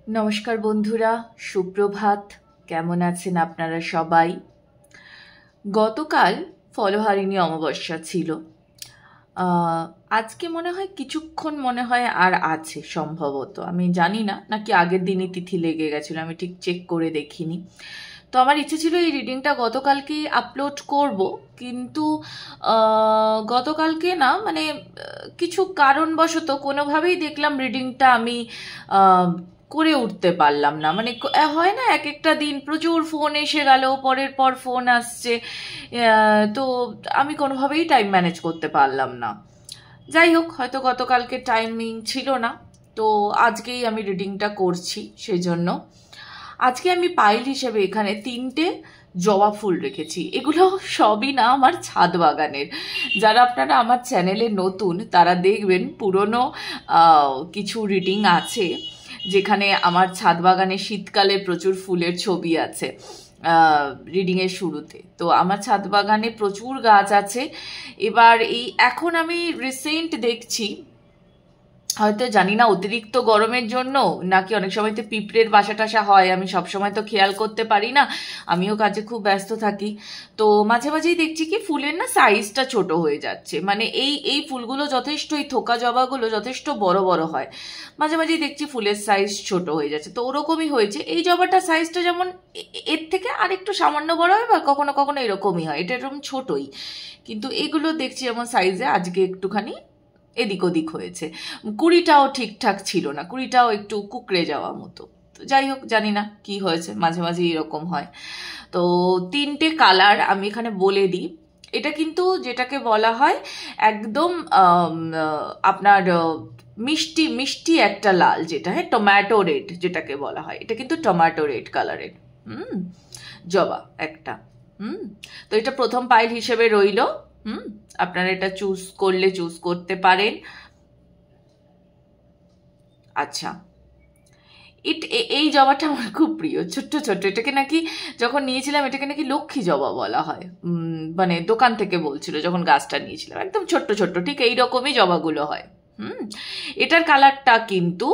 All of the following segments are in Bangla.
নমস্কার বন্ধুরা, সুপ্রভাত। কেমন আছেন আপনারা সবাই? গতকাল ফলহারিণী অমাবস্যা ছিল। আজকে মনে হয় কিছুক্ষণ আর আছে সম্ভবত, আমি জানি না, নাকি আগের দিনই তিথি লেগে গেছিলো, আমি ঠিক চেক করে দেখিনি। তো আমার ইচ্ছে ছিল এই রিডিংটা গতকালকেই আপলোড করব, কিন্তু গতকালকে না, মানে কিছু কারণবশত কোনোভাবেই দেখলাম রিডিংটা আমি করে উঠতে পারলাম না। মানে হয় না, এক একটা দিন প্রচুর ফোন এসে গেল, পরের পর ফোন আসছে, তো আমি কোনোভাবেই টাইম ম্যানেজ করতে পারলাম না। যাই হোক, হয়তো গতকালকে টাইমিং ছিল না, তো আজকেই আমি রিডিংটা করছি। সেই জন্য আজকে আমি পাইল হিসেবে এখানে 3টে জবা ফুল রেখেছি। এগুলো সবই না আমার ছাদ বাগানের। যারা আপনারা আমার চ্যানেলে নতুন তারা দেখবেন পুরনো কিছু রিডিং আছে যেখানে আমার ছাদ বাগানে শীতকালে প্রচুর ফুলের ছবি আছে রিডিংয়ের শুরুতে। তো আমার ছাদ বাগানে প্রচুর গাছ আছে। এবার এখন আমি রিসেন্ট দেখছি, হয়তো জানি না অতিরিক্ত গরমের জন্য নাকি অনেক সময় তো পিঁপড়ের বাসা টাসা হয়, আমি সবসময় তো খেয়াল করতে পারি না, আমিও কাজে খুব ব্যস্ত থাকি। তো মাঝে মাঝেই দেখছি কি ফুলের না সাইজটা ছোট হয়ে যাচ্ছে। মানে এই ফুলগুলো যথেষ্ট, এই থোকা জবাগুলো যথেষ্ট বড় বড় হয়, মাঝে মাঝেই দেখছি ফুলের সাইজ ছোট হয়ে যাচ্ছে। তো ওরকমই হয়েছে, এই জবাটার সাইজটা যেমন এর থেকে আরেকটু সামান্য বড় হয়, বা কখনো কখনো এরকমই হয়, এটা এরকম ছোটই। কিন্তু এগুলো দেখছি যেমন সাইজে আজকে একটুখানি এদিক ওদিক হয়েছে। কুড়িটাও ঠিকঠাক ছিল না, কুড়িটাও একটু কুকড়ে যাওয়া মতো। তো যাই হোক, জানি না কি হয়েছে, মাঝে মাঝে এরকম হয়। তো 3টে কালার আমি এখানে বলে দিই। এটা কিন্তু যেটাকে বলা হয় একদম আপনার মিষ্টি মিষ্টি একটা লাল, যেটা হ্যাঁ টমেটো রেড যেটাকে বলা হয়, এটা কিন্তু টমেটো রেড কালারের জবা একটা। তো এটা প্রথম পাইল হিসেবে রইল। আপনারা এটা চুজ করলে চুজ করতে পারেন। আচ্ছা, এই জবাটা আমার খুব প্রিয়, ছোট্ট ছোট্ট। এটাকে নাকি যখন নিয়েছিলাম, এটাকে নাকি লক্ষ্মী জবা বলা হয়। মানে দোকান থেকে বলছিল যখন গাছটা নিয়েছিলাম, একদম ছোট্ট ছোট্ট, ঠিক এইরকমই জবাগুলো হয়। এটার কালারটা কিন্তু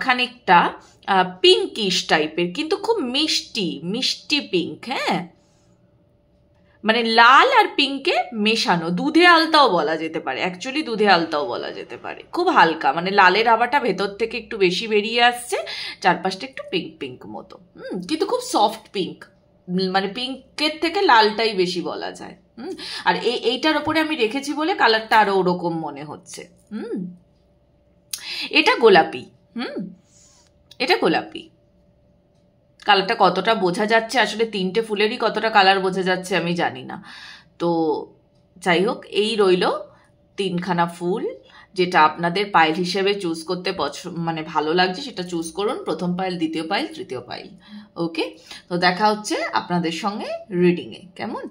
খানিকটা পিঙ্কিশ টাইপের, কিন্তু খুব মিষ্টি মিষ্টি পিঙ্ক। হ্যাঁ, মানে লাল আর পিঙ্কে মেশানো, দুধে আলতাও বলা যেতে পারে, অ্যাকচুয়ালি দুধে আলতাও বলা যেতে পারে। খুব হালকা, মানে লালের আভাটা ভেতর থেকে একটু বেশি বেরিয়ে আসছে, চারপাশটা একটু পিঙ্ক পিঙ্ক মতো। কিন্তু খুব সফট পিঙ্ক, মানে পিঙ্কের থেকে লালটাই বেশি বলা যায়। আর এইটার ওপরে আমি রেখেছি বলে কালারটা আরো ওরকম মনে হচ্ছে। এটা গোলাপি। এটা গোলাপি। কালারটা কতটা বোঝা যাচ্ছে, আসলে 3টে ফুলেরই কতটা কালার বোঝা যাচ্ছে আমি জানি না। তো যাই হোক, এই রইল 3খানা ফুল, যেটা আপনাদের পাইল হিসেবে চুজ করতে মানে ভালো লাগছে সেটা চুজ করুন। প্রথম পাইল, দ্বিতীয় পাইল, তৃতীয় পাইল। ওকে, তো দেখা হচ্ছে আপনাদের সঙ্গে রিডিংয়ে। কেমন?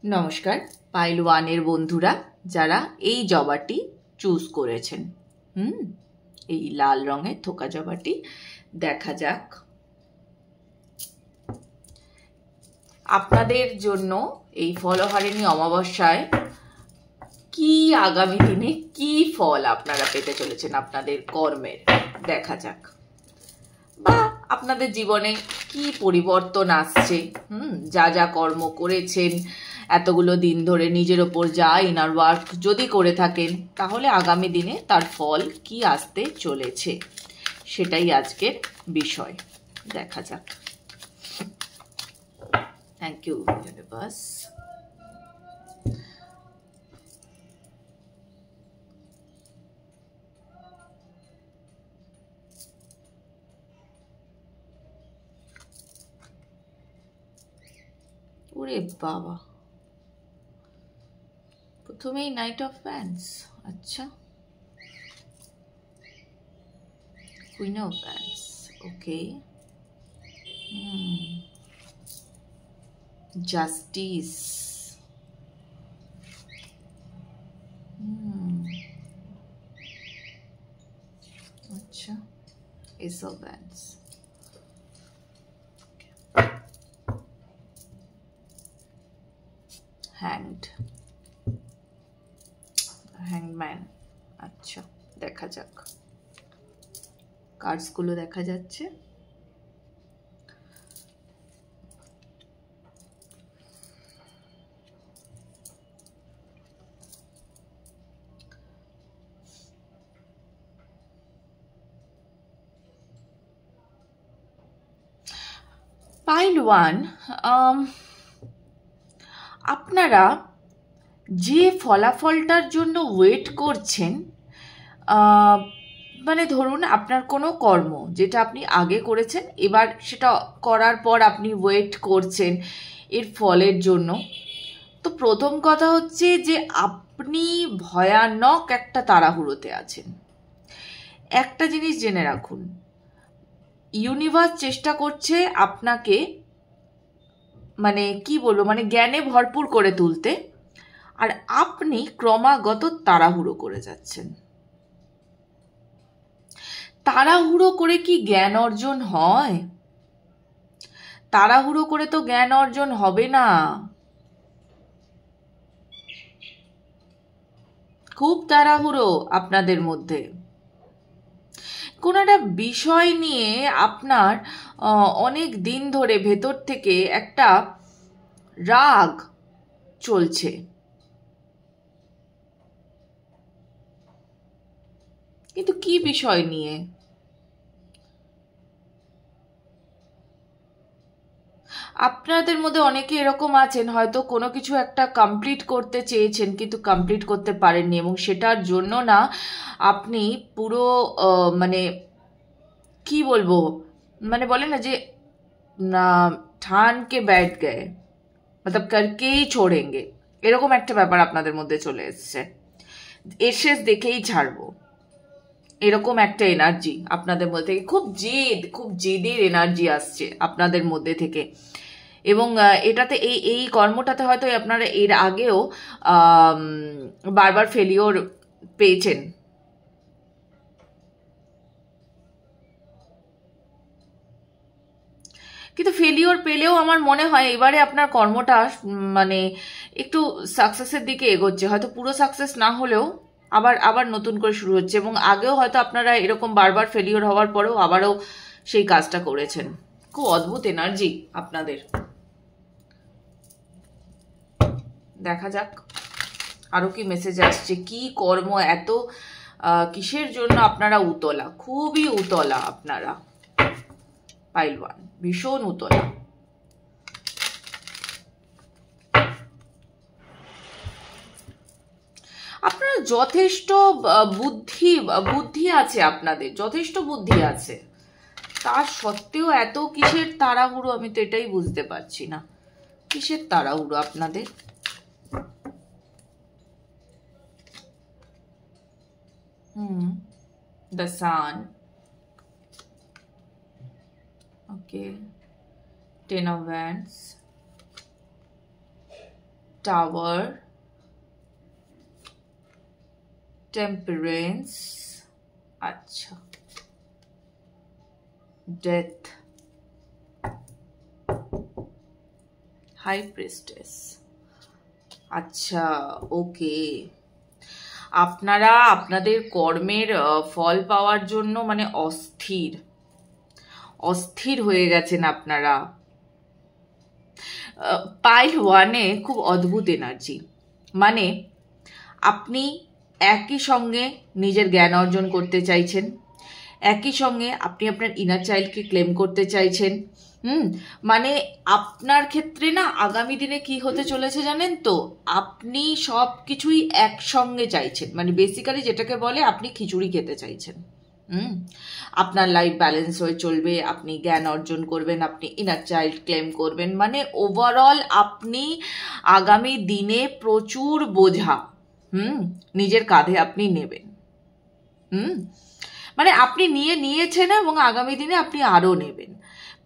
নমস্কার পাইল 1-এর বন্ধুরা, যারা এই জবাটি চুজ করেছেন। এই লাল রঙের থোকা জবাটি, দেখা যাক আপনাদের জন্য এই ফলহারিণী অমাবস্যায় কি আগামী দিনে কি ফল আপনারা পেতে চলেছেন আপনাদের কর্মের। দেখা যাক, বা আপনাদের জীবনে কি পরিবর্তন আসছে। যা যা কর্ম করেছেন এতগুলো দিন ধরে, নিজের ওপর যা ইনার ওয়ার্ক যদি করে থাকেন, তাহলে আগামী দিনে তার ফল কি আসতে চলেছে, সেটাই আজকের বিষয়। দেখা যাক। Thank you universe. ওরে বাবা, প্রথমেই নাইট অফ ফ্যান্স। আচ্ছা, কুইন অফ ফ্যান্স। Okay, justice. আচ্ছা, এস অফ ফ্যান্স। হ্যাংড, হ্যাংম্যান। আচ্ছা, দেখা যাক। কার্ডসগুলো দেখা যাচ্ছে। পাইল 1, আপনারা যে ফলাফলটার জন্য ওয়েট করছেন, মানে ধরুন আপনার কোনো কর্ম যেটা আপনি আগে করেছেন, এবার সেটা করার পর আপনি ওয়েট করছেন এর ফলের জন্য। তো প্রথম কথা হচ্ছে যে আপনি ভয়ানক একটা তাড়াহুড়োতে আছেন। একটা জিনিস জেনে রাখুন, ইউনিভার্স চেষ্টা করছে আপনাকে মানে কি বলবো, মানে জ্ঞানে ভরপুর করে তুলতে, আর আপনি ক্রমাগত তাড়াহুড়ো করে যাচ্ছেন। তাড়াহুড়ো করে কি জ্ঞান অর্জন হয়? তাড়াহুড়ো করে তো জ্ঞান অর্জন হবে না। খুব তাড়াহুড়ো আপনাদের মধ্যে। কোনো একটা বিষয় নিয়ে আপনার অনেক দিন ধরে ভেতর থেকে একটা রাগ চলছে। কিন্তু কি বিষয় নিয়ে? আপনাদের মধ্যে অনেকে এরকম আছেন, হয়তো কোনো কিছু একটা কমপ্লিট করতে চেয়েছেন কিন্তু কমপ্লিট করতে পারেননি, এবং সেটার জন্য না আপনি পুরো মানে কি বলবো, মানে বলে না যে না ঠান কে बैठ गए, मतलब करकेই छोड़ेंगे, এরকম একটা ব্যাপার আপনাদের মধ্যে চলে এসছে। এসে দেখেই ছাড়বো, এরকম একটা এনার্জি আপনাদের মধ্যে থেকে, খুব জেদের এনার্জি আসছে আপনাদের মধ্যে থেকে। এবং এটাতে এই কর্মটাতে হয়তো আপনারা এর আগেও বারবার ফেলিওর পেয়েছেন। কিন্তু ফেলিওর পেলেও আমার মনে হয় এবারে আপনার কর্মটা মানে একটু সাকসেসের দিকে এগোচ্ছে, হয়তো পুরো সাকসেস না হলেও আবার নতুন করে শুরু হচ্ছে। এবং আগেও হয়তো আপনারা এরকম বারবার ফেলিওর হওয়ার পরেও আবারও সেই কাজটা করেছেন। খুব অদ্ভুত এনার্জি আপনাদের। দেখা যাক আরো কি মেসেজ আসছে, কি কর্ম, এত কিসের জন্য আপনারা উতলা, খুবই উতলা আপনারা। পাইল 1 ভীষণ উতলা। আপনারা যথেষ্ট বুদ্ধি আছে, আপনাদের যথেষ্ট বুদ্ধি আছে, তার সত্ত্বেও এত কিসের তাড়াহুড়ো, আমি তো এটাই বুঝতে পারছি না। কিসের তাড়াহুড়ো আপনাদের? The Sun, okay, 10 of Wands, Tower, Temperance, अच्छा, Death, High Priestess, अच्छा, ওকে। আপনারা আপনাদের কর্মের ফল পাওয়ার জন্য মানে অস্থির হয়ে গেছেন আপনারা। পাইল 1-এ খুব অদ্ভুত এনার্জি, মানে আপনি একই সঙ্গে নিজের জ্ঞান অর্জন করতে চাইছেন, একই সঙ্গে আপনি আপনার ইনার চাইল্ডকে ক্লেম করতে চাইছেন। মানে আপনার ক্ষেত্রে না আগামী দিনে কি হতে চলেছে জানেন তো, আপনি সব কিছুই একসঙ্গে চাইছেন, মানে বেসিক্যালি যেটাকে বলে আপনি খিচুড়ি খেতে চাইছেন। আপনার লাইফ ব্যালেন্স হয়ে চলবে, আপনি জ্ঞান অর্জন করবেন, আপনি ইনার চাইল্ড ক্লেম করবেন, মানে ওভারঅল আপনি আগামী দিনে প্রচুর বোঝা নিজের কাঁধে আপনি নেবেন। মানে আপনি নিয়েছেন এবং আগামী দিনে আপনি আরো নেবেন।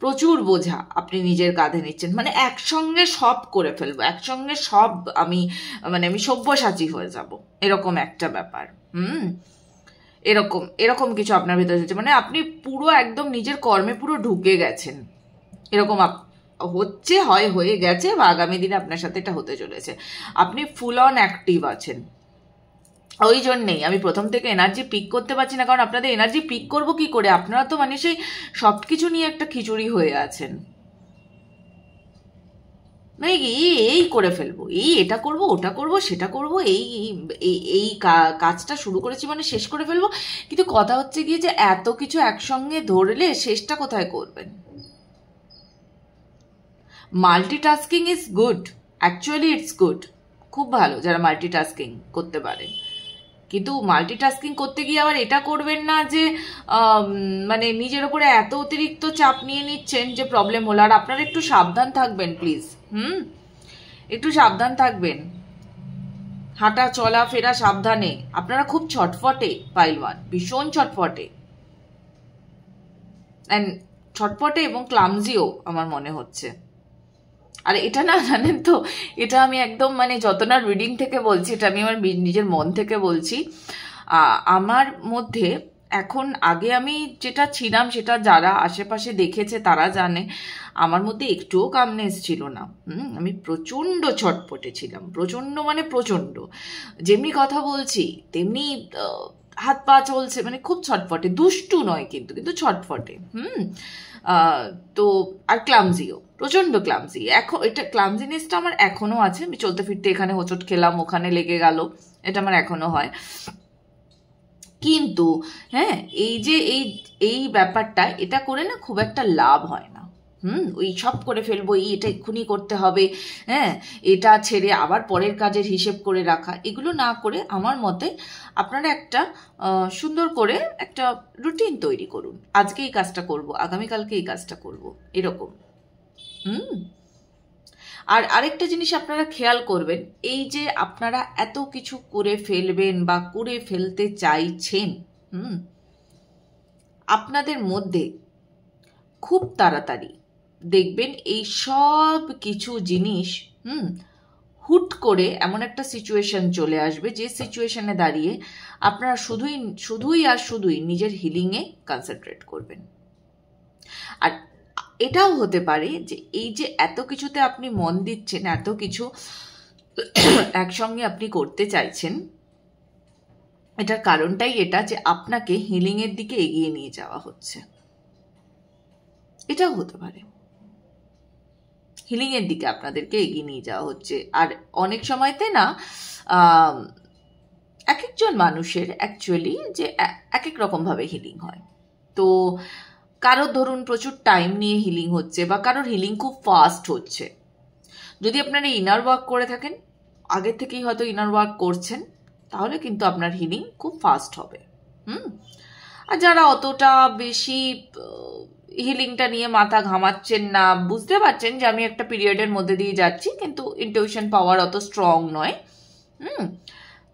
প্রচুর বোঝা আপনি নিজের কাঁধে নিচ্ছেন, মানে একসঙ্গে সব করে ফেলবো, একসঙ্গে সব আমি সব্যসাচী হয়ে যাব, এরকম একটা ব্যাপার। এরকম কিছু আপনার ভিতরে হচ্ছে, মানে আপনি পুরো একদম নিজের কর্মে পুরো ঢুকে গেছেন, এরকম হচ্ছে, হয়ে গেছে বা আগামী দিনে আপনার সাথে এটা হতে চলেছে। আপনি ফুল অন অ্যাক্টিভ আছেন, ওই জন্যেই আমি প্রথম থেকে এনার্জি পিক করতে পারছি না, কারণ আপনাদের এনার্জি পিক করবো কি করে? আপনারা তো মানে সেই সব কিছু নিয়ে একটা খিচুড়ি হয়ে আছেন, মানে এই করে ফেলবো, এটা করব, ওটা করব, সেটা করব, এই কাজটা শুরু করেছি মানে শেষ করে ফেলবো। কিন্তু কথা হচ্ছে গিয়ে যে এত কিছু একসঙ্গে ধরলে শেষটা কোথায় করবেন? Multitasking is good, actually it's good, খুব ভালো যারা মাল্টিটাস্কিং করতে পারেন। কিন্তু মাল্টিটাস্কিং করতে গিয়ে আবার এটা করবেন না যে মানে নিজের ওপরে এত অতিরিক্ত চাপ নিয়ে নিচ্ছেন যে প্রবলেম হলো। আর আপনারা একটু সাবধান থাকবেন প্লিজ, একটু সাবধান থাকবেন, হাঁটা চলা ফেরা সাবধানে। আপনারা খুব ছটফটে পাইলওয়ান, ভীষণ ছটফটে, অ্যান্ড ছটফটে এবং ক্লামজিও আমার মনে হচ্ছে। আর এটা না জানেন তো, এটা আমি একদম মানে যত না রিডিং থেকে বলছি, এটা আমি আমার নিজের মন থেকে বলছি। আমার মধ্যে এখন, আগে আমি যেটা ছিলাম সেটা যারা আশেপাশে দেখেছে তারা জানে, আমার মধ্যে একটুও কামনেস ছিল না। আমি প্রচণ্ড ছটপটে ছিলাম, প্রচণ্ড মানে প্রচণ্ড। যেমনি কথা বলছি তেমনি হাত পা চলছে, মানে খুব ছটফটে, দুষ্টু নয় কিন্তু কিন্তু ছটফটে। তো আর ক্লামজিও, প্রচণ্ড ক্লামজি। এখন এটা ক্লামজিনেসটা আমার এখনো আছে, আমি চলতে ফিরতে এখানে হোঁচট খেলাম, ওখানে লেগে গেল, এটা আমার এখনো হয়। কিন্তু হ্যাঁ, এই যে এই ব্যাপারটা, এটা করে না খুব একটা লাভ হয় না। ওই সব করে ফেলবো, এটা এক্ষুনি করতে হবে, হ্যাঁ, এটা ছেড়ে আবার পরের কাজের হিসেব করে রাখা, এগুলো না করে আমার মতে আপনারা একটা সুন্দর করে একটা রুটিন তৈরি করুন। আজকে এই কাজটা করব, আগামীকালকে এই কাজটা করব, এরকম। আর আরেকটা জিনিস আপনারা খেয়াল করবেন, এই যে আপনারা এত কিছু করে ফেলবেন বা করে ফেলতে চাইছেন, আপনাদের মধ্যে খুব তাড়াতাড়ি দেখবেন এই সব কিছু জিনিস হুট করে এমন একটা সিচুয়েশন চলে আসবে, যে সিচুয়েশনে দাঁড়িয়ে আপনারা শুধুই নিজের হিলিংয়ে কনসেন্ট্রেট করবেন। আর এটাও হতে পারে যে এই যে এত কিছুতে আপনি মন দিচ্ছেন, এত কিছু একসঙ্গে আপনি করতে চাইছেন, এটার কারণটাই এটা যে আপনাকে হিলিংয়ের দিকে এগিয়ে নিয়ে যাওয়া হচ্ছে। এটাও হতে পারে, হিলিংয়ের দিকে আপনাদেরকে এগিয়ে নিয়ে যাওয়া হচ্ছে। আর অনেক সময়তে না এক একজন মানুষের অ্যাকচুয়ালি যে এক এক রকমভাবে হিলিং হয়। তো কারোর ধরুন প্রচুর টাইম নিয়ে হিলিং হচ্ছে, বা কারোর হিলিং খুব ফাস্ট হচ্ছে। যদি আপনারা ইনার ওয়ার্ক করে থাকেন, আগের থেকেই হয়তো ইনার ওয়ার্ক করছেন, তাহলে কিন্তু আপনার হিলিং খুব ফাস্ট হবে। আর যারা অতটা বেশি হিলিংটা নিয়ে মাথা ঘামাচ্ছেন না, বুঝতে পারছেন যে আমি একটা পিরিয়ডের মধ্যে দিয়ে যাচ্ছি, কিন্তু ইনটিউশন পাওয়ার অত স্ট্রং নয়,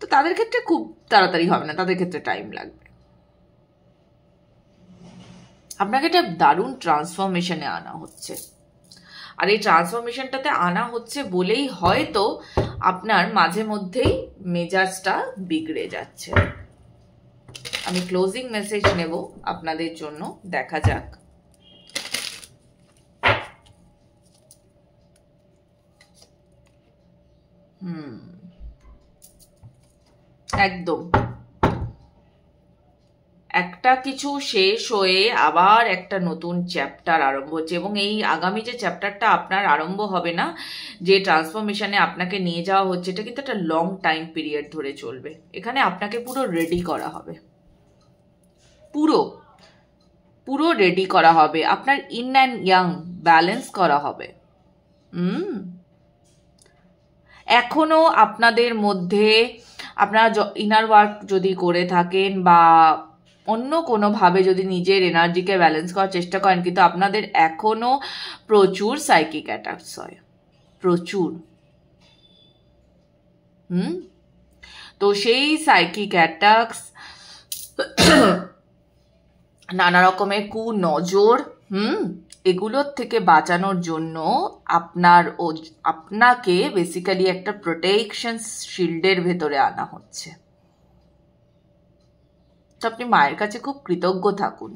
তো তাদের ক্ষেত্রে খুব তাড়াতাড়ি হবে না, তাদের ক্ষেত্রে টাইম লাগবে। আপনাকে একটা দারুণ ট্রান্সফরমেশনে আনা হচ্ছে, আর এই ট্রান্সফরমেশনটাতে আনা হচ্ছে বলেই হয়তো আপনার মাঝে মধ্যেই মেজাজটা বিগড়ে যাচ্ছে। আমি ক্লোজিং মেসেজ নেব আপনাদের জন্য, দেখা যাক। একদম একটা কিছু শেষ হয়ে আবার একটা নতুন চ্যাপ্টার আরম্ভ হচ্ছে, এবং এই আগামী যে চ্যাপ্টারটা আপনার আরম্ভ হবে না, যে ট্রান্সফরমেশনে আপনাকে নিয়ে যাওয়া হচ্ছে, এটা কিন্তু একটা লং টাইম পিরিয়ড ধরে চলবে। এখানে আপনাকে পুরো রেডি করা হবে, পুরো রেডি করা হবে, আপনার ইন অ্যান্ড ইয়াং ব্যালেন্স করা হবে। এখনো আপনাদের মধ্যে আপনারা ইনার ওয়ার্ক যদি করে থাকেন বা অন্য কোনোভাবে যদি নিজের এনার্জিকে ব্যালেন্স করার চেষ্টা করেন, কিন্তু আপনাদের এখনো প্রচুর সাইকিক অ্যাটাকস হয়, প্রচুর। তো সেই সাইকিক অ্যাটাকস, নানা রকমের কুনজর, এগুলোর থেকে বাঁচানোর জন্য আপনাকে বেসিক্যালি একটা প্রোটেকশন শিল্ডের ভেতরে আনা হচ্ছে। তো আপনি মায়ের কাছে খুব কৃতজ্ঞ থাকুন।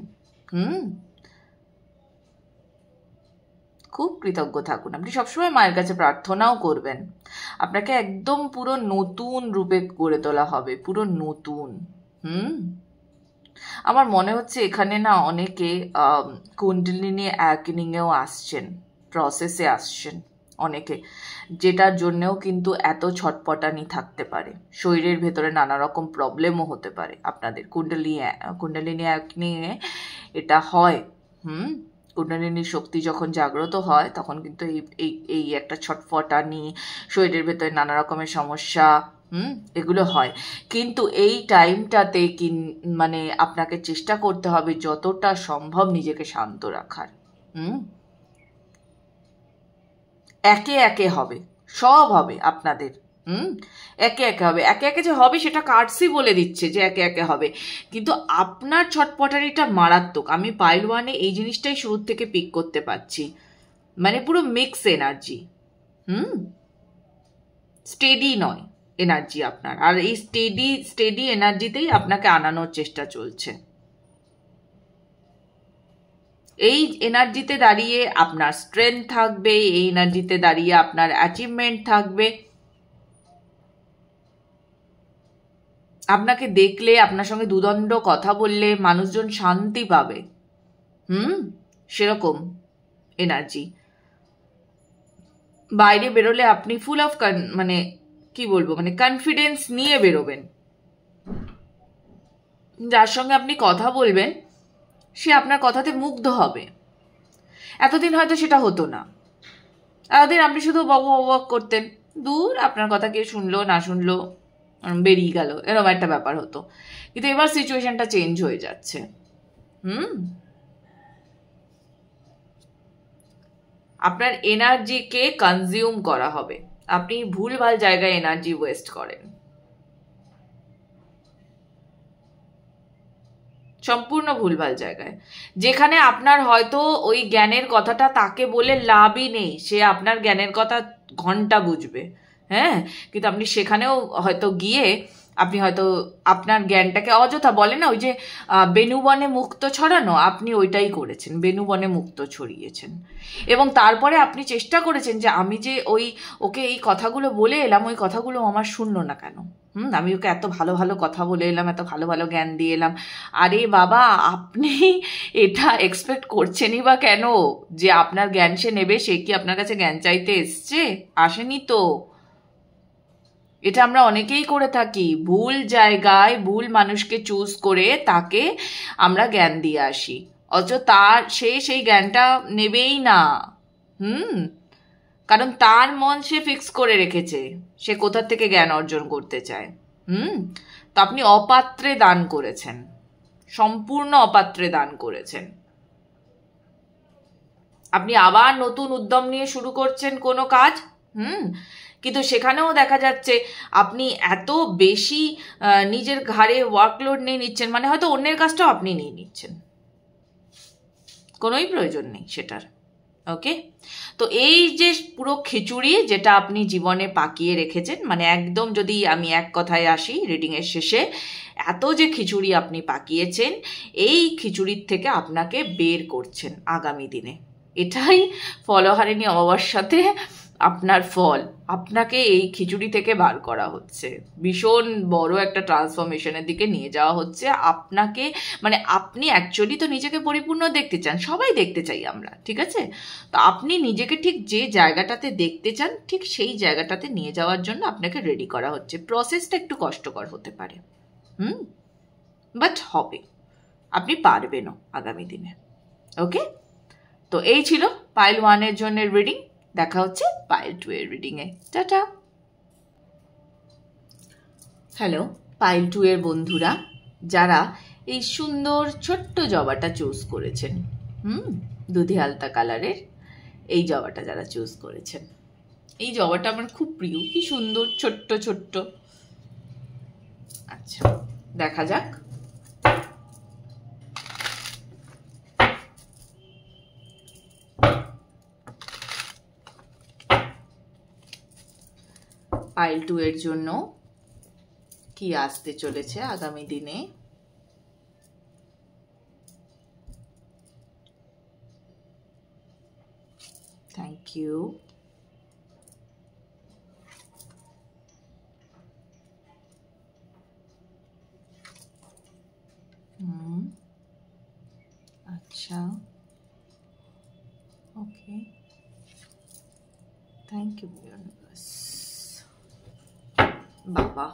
খুব কৃতজ্ঞ থাকুন। আপনি সবসময় মায়ের কাছে প্রার্থনাও করবেন। আপনাকে একদম পুরো নতুন রূপে গড়ে তোলা হবে, পুরো নতুন। আমার মনে হচ্ছে এখানে না অনেকে কুণ্ডলিনী অ্যাওয়েকেনিংয়েও আসছেন, প্রসেসে আসছেন অনেকে, যেটার জন্যেও কিন্তু এত ছটপটানি থাকতে পারে। শরীরের ভেতরে নানা রকম প্রবলেমও হতে পারে আপনাদের। কুণ্ডলিনী অ্যাওয়েকেনিংয়ে এটা হয়। কুণ্ডলিনীর শক্তি যখন জাগ্রত হয় তখন কিন্তু এই একটা ছটফটানি, শরীরের ভেতরে নানা রকমের সমস্যা এগুলো হয়। কিন্তু এই টাইমটাতে মানে আপনাকে চেষ্টা করতে হবে যতটা সম্ভব নিজেকে শান্ত রাখার। একে একে হবে, সব হবে আপনাদের। একে একে হবে, একে একে যে হবে সেটা কার্ডসই বলে দিচ্ছে যে একে একে হবে, কিন্তু আপনার ছটপটারিটা মারাত্মক। আমি পাইল ওয়ানে এই জিনিসটাই শুরুর থেকে পিক করতে পারছি, মানে পুরো মিক্স এনার্জি। স্টেডি নয় এনার্জি আপনার, আর এই স্টেডি এনার্জিতেই আপনাকে আনানোর চেষ্টা চলছে। এই এনার্জিতে দাঁড়িয়ে আপনার স্ট্রেংথ থাকবে, এই এনার্জিতে দাঁড়িয়ে আপনার অ্যাচিভমেন্ট থাকবে। আপনাকে দেখলে, আপনার সঙ্গে দুদণ্ড কথা বললে মানুষজন শান্তি পাবে। সেরকম এনার্জি। বাইরে বেরোলে আপনি ফুল অফ মানে কি বলবো, মানে কনফিডেন্স নিয়ে বেরোবেন। যার সঙ্গে আপনি কথা বলবেন সে আপনার কথাতে মুগ্ধ হবে। এতদিন হয়তো সেটা হতো না। এতদিন আপনি শুধু বক করতেন, দূর আপনার কথা কে শুনলো না শুনলো, বেরিয়ে গেল, এরকম একটা ব্যাপার হতো। কিন্তু এবার সিচুয়েশনটা চেঞ্জ হয়ে যাচ্ছে। আপনার এনার্জিকে কনজিউম করা হবে। আপনি ভুলভাল জায়গায় এনার্জি ওয়েস্ট করেন, সম্পূর্ণ ভুলভাল জায়গায়, যেখানে আপনার হয়তো ওই জ্ঞানের কথাটা তাকে বলে লাভই নেই। সে আপনার জ্ঞানের কথা ঘন্টা বুঝবে, কিন্তু আপনি সেখানেও হয়তো গিয়ে আপনি হয়তো আপনার জ্ঞানটাকে অযথা, বলে না ওই যে বেনুবনে মুক্ত ছড়ানো, আপনি ওইটাই করেছেন, বেনুবনে মুক্ত ছড়িয়েছেন। এবং তারপরে আপনি চেষ্টা করেছেন যে আমি যে ওকে এই কথাগুলো বলে এলাম, ওই কথাগুলো আমার শুনলো না কেন। আমি ওকে এত ভালো ভালো কথা বলে এলাম, এত ভালো ভালো জ্ঞান দিয়ে এলাম। আরে বাবা, আপনি এটা এক্সপেক্ট করছেনই বা কেন যে আপনার জ্ঞান সে নেবে? সে কি আপনার কাছে জ্ঞান চাইতে এসছে? আসেনি তো। এটা আমরা অনেকেই করে থাকি, ভুল জায়গায় ভুল মানুষকে চুজ করে তাকে আমরা জ্ঞান দিয়ে আসি, অথচ সেই জ্ঞানটা নেবেই না। কারণ তার মন সে ফিক্স করে রেখেছে সে কোথা থেকে জ্ঞান অর্জন করতে চায়। তো আপনি অপাত্রে দান করেছেন, সম্পূর্ণ অপাত্রে দান করেছেন। আপনি আবার নতুন উদ্যম নিয়ে শুরু করছেন কোনো কাজ, কিন্তু সেখানেও দেখা যাচ্ছে আপনি এত বেশি নিজের ঘাড়ে ওয়ার্কলোড নিয়ে নিচ্ছেন, মানে হয়তো অন্যের কাজটাও আপনি নিয়ে নিচ্ছেন, কোনোই প্রয়োজন নেই সেটার। ওকে, তো এই যে পুরো খিচুড়ি যেটা আপনি জীবনে পাকিয়ে রেখেছেন, মানে একদম যদি আমি এক কথায় আসি রিডিংয়ের শেষে, এত যে খিচুড়ি আপনি পাকিয়েছেন, এই খিচুড়ির থেকে আপনাকে বের করছেন আগামী দিনে। এটাই ফলহারিণী অমাবস্যাতে আপনার ফল, আপনাকে এই খিচুড়ি থেকে বার করা হচ্ছে, ভীষণ বড় একটা ট্রান্সফরমেশনের দিকে নিয়ে যাওয়া হচ্ছে আপনাকে। মানে আপনি অ্যাকচুয়ালি তো নিজেকে পরিপূর্ণ দেখতে চান, সবাই দেখতে চাই আমরা, ঠিক আছে? তো আপনি নিজেকে ঠিক যে জায়গাটাতে দেখতে চান, ঠিক সেই জায়গাটাতে নিয়ে যাওয়ার জন্য আপনাকে রেডি করা হচ্ছে। প্রসেসটা একটু কষ্টকর হতে পারে, বাট হবে, আপনি পারবেনও আগামী দিনে। ওকে, তো এই ছিল পাইল 1 জন্য রিডিং। দেখা হচ্ছে পাইল 2 রিডিংয়ে। টাটা। হ্যালো পাইল 2 বন্ধুরা, যারা এই সুন্দর ছোট্ট জবাটা চুজ করেছেন, দুধে আলতা কালারের এই জবাটা যারা চুজ করেছেন, এই জবাটা আমার খুব প্রিয়, কি সুন্দর ছোট্ট ছোট্ট। আচ্ছা, দেখা যাক। পাইল 2 জন্য কি আসতে চলেছে আগামী দিনে। Thank you. আচ্ছা, ওকে, থ্যাংক ইউ ইউনিভার্স। বাবা,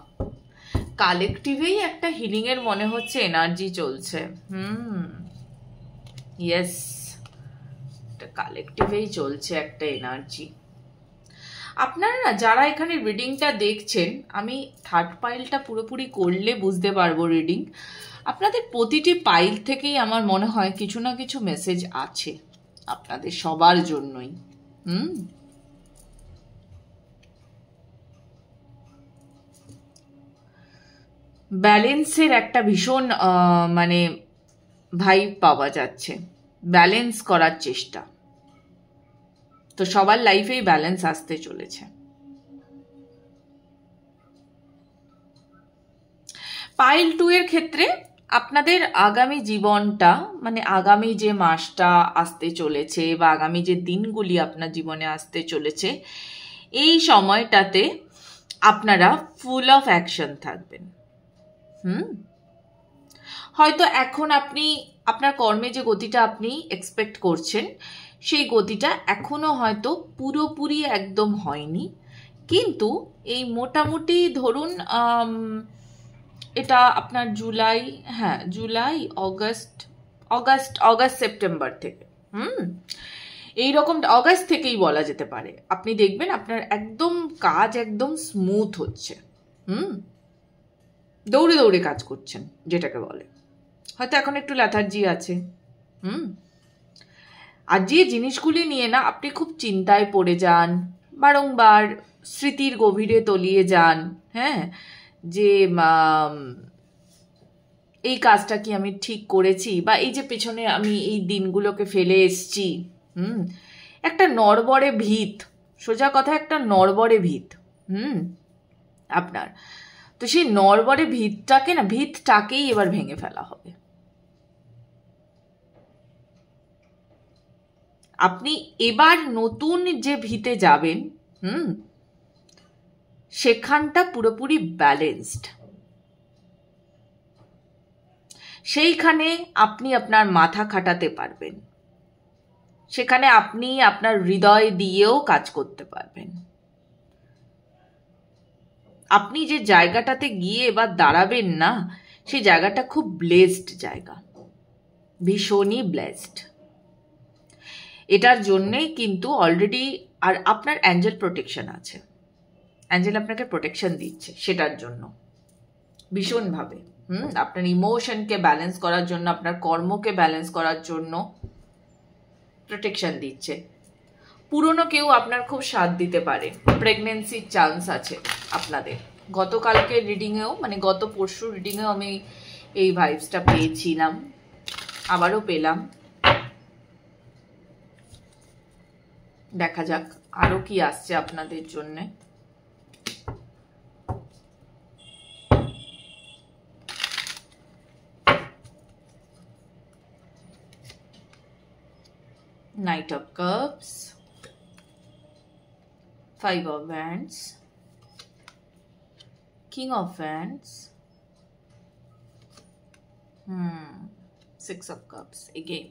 কালেকটিভেই একটা হিলিং এর মনে হচ্ছে এনার্জি চলছে। ইয়েস, কালেকটিভেই চলছে একটা এনার্জি। আপনারা না যারা এখানে রিডিংটা দেখছেন, আমি থার্ড পাইলটা পুরোপুরি করলে বুঝতে পারবো রিডিং। আপনাদের প্রতিটি পাইল থেকেই আমার মনে হয় কিছু না কিছু মেসেজ আছে আপনাদের সবার জন্যই। ব্যালেন্সের একটা ভীষণ মানে ভাইব পাওয়া যাচ্ছে, ব্যালেন্স করার চেষ্টা। তো সবার লাইফেই ব্যালেন্স আসতে চলেছে। পাইল 2 এর ক্ষেত্রে আপনাদের আগামী জীবনটা, মানে আগামী যে মাসটা আসতে চলেছে বা আগামী যে দিনগুলি আপনার জীবনে আসতে চলেছে, এই সময়টাতে আপনারা ফুল অফ অ্যাকশন থাকবেন। হয়তো এখন আপনি আপনার কর্মে যে গতিটা আপনি এক্সপেক্ট করছেন, সেই গতিটা এখনো হয়তো পুরোপুরি একদম হয়নি, কিন্তু এই মোটামুটি ধরুন এটা আপনার জুলাই, হ্যাঁ জুলাই, অগাস্ট সেপ্টেম্বর থেকে, এইরকম অগাস্ট থেকেই বলা যেতে পারে, আপনি দেখবেন আপনার একদম কাজ একদম স্মুথ হচ্ছে। দৌড়ে দৌড়ে কাজ করছেন যেটাকে বলে। হয়তো এখন একটু ল্যাথার্জি আছে, আর যে জিনিসগুলি নিয়ে না আপনি খুব চিন্তায় পড়ে যান, বারংবার স্মৃতির গভীরে তলিয়ে যান, হ্যাঁ, যে এই কাজটা কি আমি ঠিক করেছি, বা এই যে পেছনে আমি এই দিনগুলোকে ফেলে এসছি, একটা নড়বড়ে ভিত, সোজা কথা একটা নড়বড়ে ভিত আপনার। তো সেই নড়বড়ে ভিতটাকেই এবার ভেঙে ফেলা হবে। আপনি এবার নতুন যে ভিতে যাবেন, সেখানটা পুরোপুরি ব্যালেন্সড। সেইখানে আপনি আপনার মাথা খাটাতে পারবেন, সেখানে আপনি আপনার হৃদয় দিয়েও কাজ করতে পারবেন। আপনি যে জায়গাটাতে গিয়ে এবার দাঁড়াবেন না, সেই জায়গাটা খুব ব্লেসড জায়গা, ভীষণই ব্লেসড। এটার জন্যেই কিন্তু অলরেডি, আর আপনার অ্যাঞ্জেল প্রোটেকশন আছে, অ্যাঞ্জেল আপনাকে প্রোটেকশন দিচ্ছে সেটার জন্য ভীষণভাবে। আপনার ইমোশনকে ব্যালেন্স করার জন্য, আপনার কর্মকে ব্যালেন্স করার জন্য প্রোটেকশন দিচ্ছে। পুরনো কেউ আপনার খুব সাথ দিতে পারে, প্রেগনেন্সির চান্স আছে আপনাদের। গতকালকে রিডিংয়েও, মানে গত পরশু রিডিংয়েও আমি এই ভাইবসটা পেয়েছিলাম, আবারও পেলাম। দেখা যাক আরো কি আসছে আপনাদের জন্য। Knight of Cups, 5 of Wands, King of Wands, 6 of Cups again,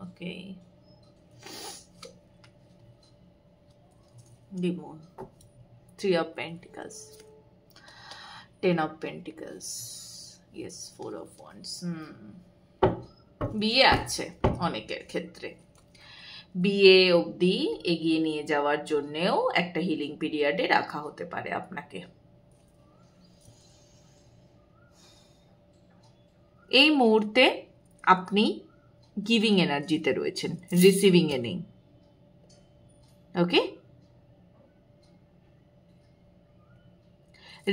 okay, the Moon, 3 of Pentacles, 10 of Pentacles, yes, 4 of Wands. বিয়ে আছে অনেকের ক্ষেত্রে, বিয়ে অবধি এগিয়ে নিয়ে যাওয়ার জন্যেও একটা হিলিং পিরিয়ডে রাখা হতে পারে আপনাকে। এই মুহূর্তে আপনি গিভিং এনার্জিতে রয়েছেন, রিসিভিং এ নেই। ওকে,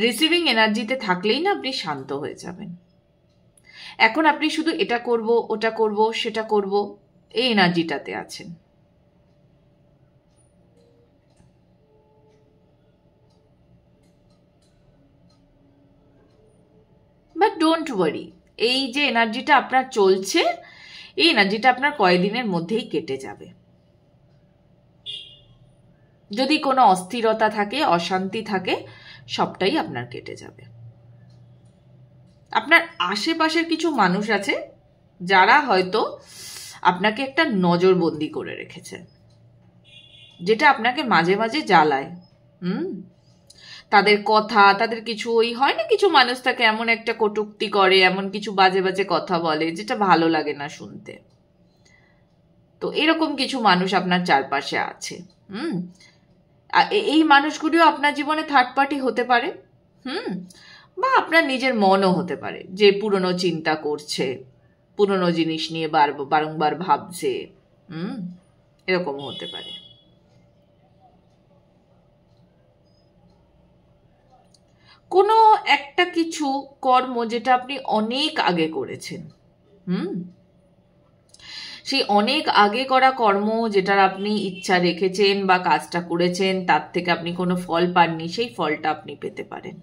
রিসিভিং এনার্জিতে থাকলেই না আপনি শান্ত হয়ে যাবেন। এখন আপনি শুধু এটা করব, ওটা করব, সেটা করব, এই এনার্জিটাতে আছেন। বাট ডোন্ট ওয়ারি, এই যে এনার্জিটা আপনার চলছে, এই এনার্জিটা আপনার কয়েকদিনের মধ্যেই কেটে যাবে। যদি কোনো অস্থিরতা থাকে, অশান্তি থাকে, সবটাই আপনার কেটে যাবে। আপনার আশেপাশের কিছু মানুষ আছে যারা হয়তো আপনাকে একটা নজরবন্দি করে রেখেছে, যেটা আপনাকে মাঝে মাঝে জ্বালায়। তাদের কথা, তাদের কিছু ওই হয় না, কিছু মানুষ তাকে এমন একটা কটূক্তি করে, এমন কিছু বাজে বাজে কথা বলে যেটা ভালো লাগে না শুনতে। তো এরকম কিছু মানুষ আপনার চারপাশে আছে। এই মানুষগুলিও আপনার জীবনে থার্ড পার্টি হতে পারে, বা আপনার নিজের মনও হতে পারে, যে পুরনো চিন্তা করছে, পুরনো জিনিস নিয়ে বারংবার ভাবছে, এরকমও হতে পারে। কোনো একটা কিছু কর্ম যেটা আপনি অনেক আগে করেছেন, সেই অনেক আগে করা কর্ম যেটার আপনি ইচ্ছা রেখেছেন বা কাজটা করেছেন, তার থেকে আপনি কোনো ফল পাননি, সেই ফলটা আপনি পেতে পারেন।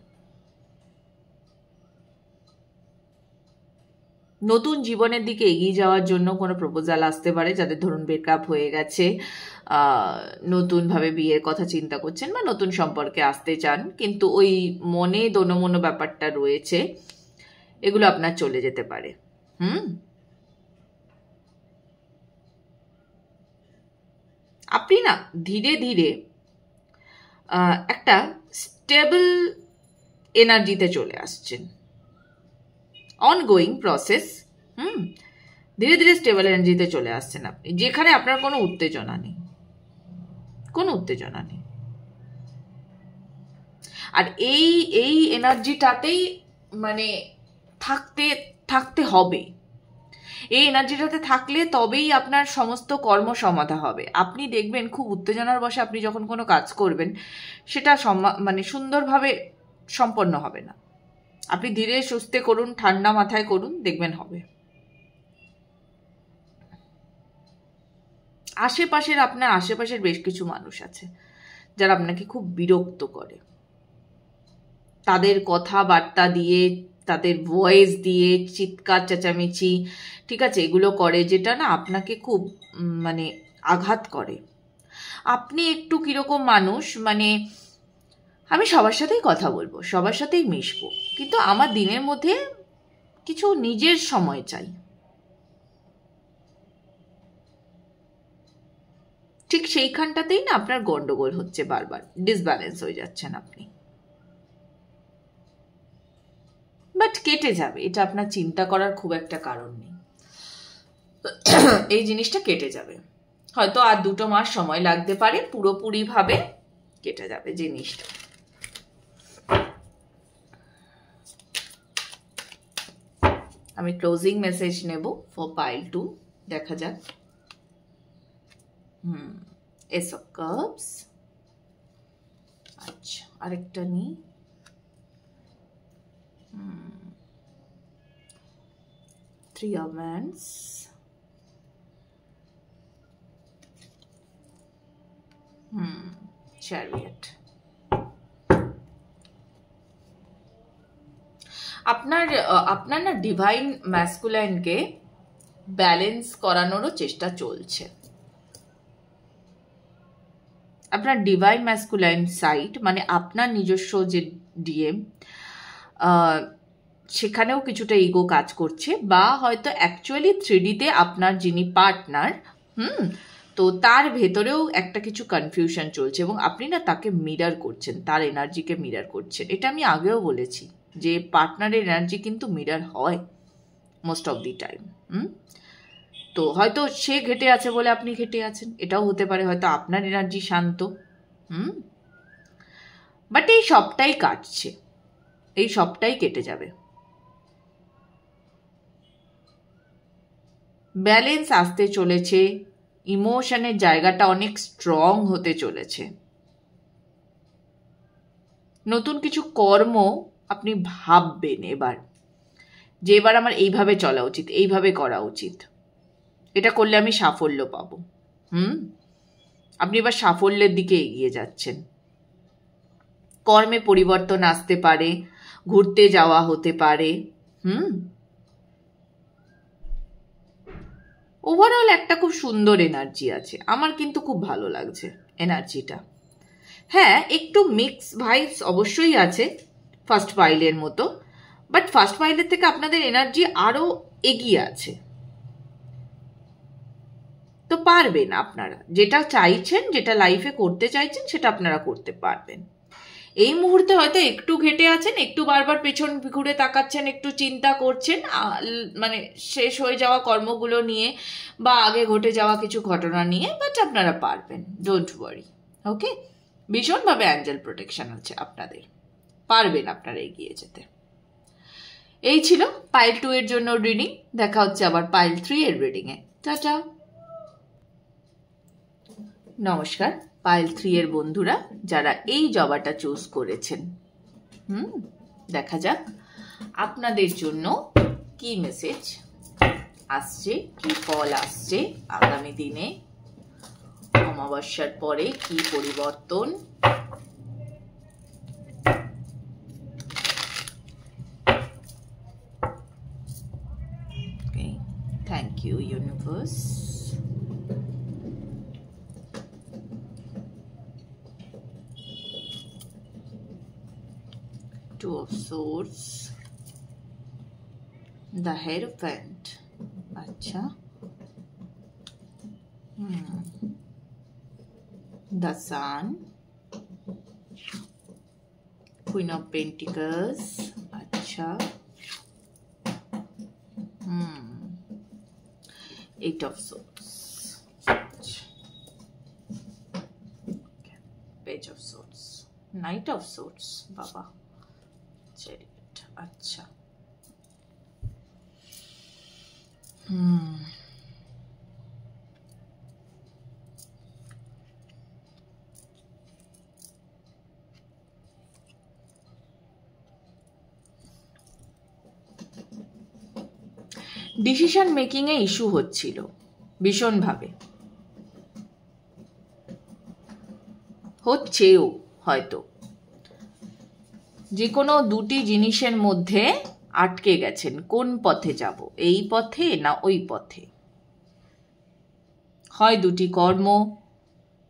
নতুন জীবনের দিকে এগিয়ে যাওয়ার জন্য কোনো প্রপোজাল আসতে পারে, যাদের ধরুন ব্রেকআপ হয়ে গেছে, নতুনভাবে বিয়ের কথা চিন্তা করছেন বা নতুন সম্পর্কে আসতে চান, কিন্তু ওই মনে দোনমনো ব্যাপারটা রয়েছে, এগুলো আপনার চলে যেতে পারে। আপনি না ধীরে ধীরে একটা স্টেবল এনার্জিতে চলে আসছেন। Ongoing process. ধীরে ধীরে স্টেবল এনার্জিতে চলে আসছেন আপনি, যেখানে আপনার কোনো উত্তেজনা নেই, কোনো উত্তেজনা নেই। আর এই এনার্জিটাতেই মানে থাকতে হবে। এই এনার্জিটাতে থাকলে তবেই আপনার সমস্ত কর্ম সমাধা হবে। আপনি দেখবেন খুব উত্তেজনার বশে আপনি যখন কোনো কাজ করবেন, সেটা মানে সুন্দরভাবে সম্পন্ন হবে না। আপনি ধীরে সুস্থে করুন, ঠান্ডা মাথায় করুন, দেখবেন হবে। আপনার আশেপাশের বেশ কিছু মানুষ আছে যারা আপনাকে খুব বিরক্ত করে, তাদের কথাবার্তা দিয়ে, তাদের ভয়েস দিয়ে, চিৎকার চেঁচামেচি, ঠিক আছে, এগুলো করে, যেটা না আপনাকে খুব মানে আঘাত করে। আপনি একটু কিরকম মানুষ, মানে আমি সবার সাথেই কথা বলবো, সবার সাথেই মিশবো, কিন্তু আমার দিনের মধ্যে কিছু নিজের সময় চাই। ঠিক সেইখানটাতেই না আপনার গন্ডগোল হচ্ছে, বারবার ডিসব্যালেন্স হয়ে যাচ্ছেন আপনি। বাট কেটে যাবে, এটা আপনার চিন্তা করার খুব একটা কারণ নেই। এই জিনিসটা কেটে যাবে, হয়তো আর 2 মাস সময় লাগতে পারে, পুরোপুরি ভাবে কেটে যাবে জিনিসটা। আমি ক্লোজিং মেসেজ নেব ফর পাইল 2, দেখা যাক। এস অফ কাপস, আচ্ছা আরেকটা নি, থ্রি অফ ওয়ান্ডস, চ্যারিয়ট। আপনার না ডিভাইন ম্যাসকুলাইনকে ব্যালেন্স করানোরও চেষ্টা চলছে। আপনার ডিভাইন ম্যাসকুলাইন সাইট, মানে আপনার নিজস্ব যে ডিএম, সেখানেও কিছুটা ইগো কাজ করছে, বা হয়তো অ্যাকচুয়ালি 3Dতে আপনার যিনি পার্টনার, তো তার ভেতরেও একটা কিছু কনফিউশন চলছে, এবং আপনি না তাকে মিরার করছেন, তার এনার্জিকে মিরার করছেন। এটা আমি আগেও বলেছি যে পার্টনারের এনার্জি কিন্তু মিরার হয় মোস্ট অফ দি টাইম। তো হয়তো সে ঘেটে আছে বলে আপনি ঘেটে আছেন, এটাও হতে পারে। হয়তো আপনার এনার্জি শান্ত, বাট এই সবটাই কাটছে, এই সবটাই কেটে যাবে। ব্যালেন্স আসতে চলেছে, ইমোশনের জায়গাটা অনেক স্ট্রং হতে চলেছে। নতুন কিছু কর্ম আপনি ভাববেন এবার, যে এবার আমার এইভাবে চলা উচিত, এইভাবে করা উচিত, এটা করলে আমি সাফল্য পাবো। আপনি এবার সাফল্যের দিকে এগিয়ে যাচ্ছেন। কর্মে পরিবর্তন আসতে পারে, ঘুরতে যাওয়া হতে পারে। ওভারঅল একটা খুব সুন্দর এনার্জি আছে, আমার কিন্তু খুব ভালো লাগছে এনার্জিটা। হ্যাঁ, একটু মিক্স ভাইবস অবশ্যই আছে ফার্স্ট পাইলের মতো, বাট ফার্স্ট পাইলের থেকে আপনাদের এনার্জি আরো এগিয়ে আছে। তো পারবেন আপনারা, যেটা চাইছেন, যেটা লাইফে করতে চাইছেন, সেটা আপনারা করতে পারবেন। এই মুহূর্তে হয়তো একটু ঘেটে আছেন, একটু বারবার পেছন ঘুরে তাকাচ্ছেন, একটু চিন্তা করছেন মানে শেষ হয়ে যাওয়া কর্মগুলো নিয়ে বা আগে ঘটে যাওয়া কিছু ঘটনা নিয়ে, বাট আপনারা পারবেন, ডোন্ট ওয়ারি। ওকে, ভীষণভাবে অ্যাঞ্জেল প্রোটেকশন আছে আপনাদের, পারবেন আপনারা এগিয়ে যেতে। এই ছিল পাইল 2 এর জন্য রিডিং। দেখা হচ্ছে আবার পাইল 3 এর রিডিং এ। টাটা। নমস্কার পাইল 3 এর বন্ধুরা, যারা এই জবাটা চুজ করেছেন, দেখা যাক আপনাদের জন্য কি মেসেজ আসছে, কি ফল আসছে আগামী দিনে, অমাবস্যার পরে কি পরিবর্তন। Thank you universe. Two of Swords, the Hierophant, अच्छा, the Sun, Queen of Pentacles, अच्छा, Eight of Swords, Page of Swords, Knight of Swords, Baba, chariot, अच्छा, ডিসিশন মেকিং এ ইস্যু হচ্ছিল ভীষণভাবে, হচ্ছেও হয়তো। যে কোনো দুটি জিনিসের মধ্যে আটকে গেছেন, কোন পথে যাব, এই পথে না ওই পথে। হয় দুটি কর্ম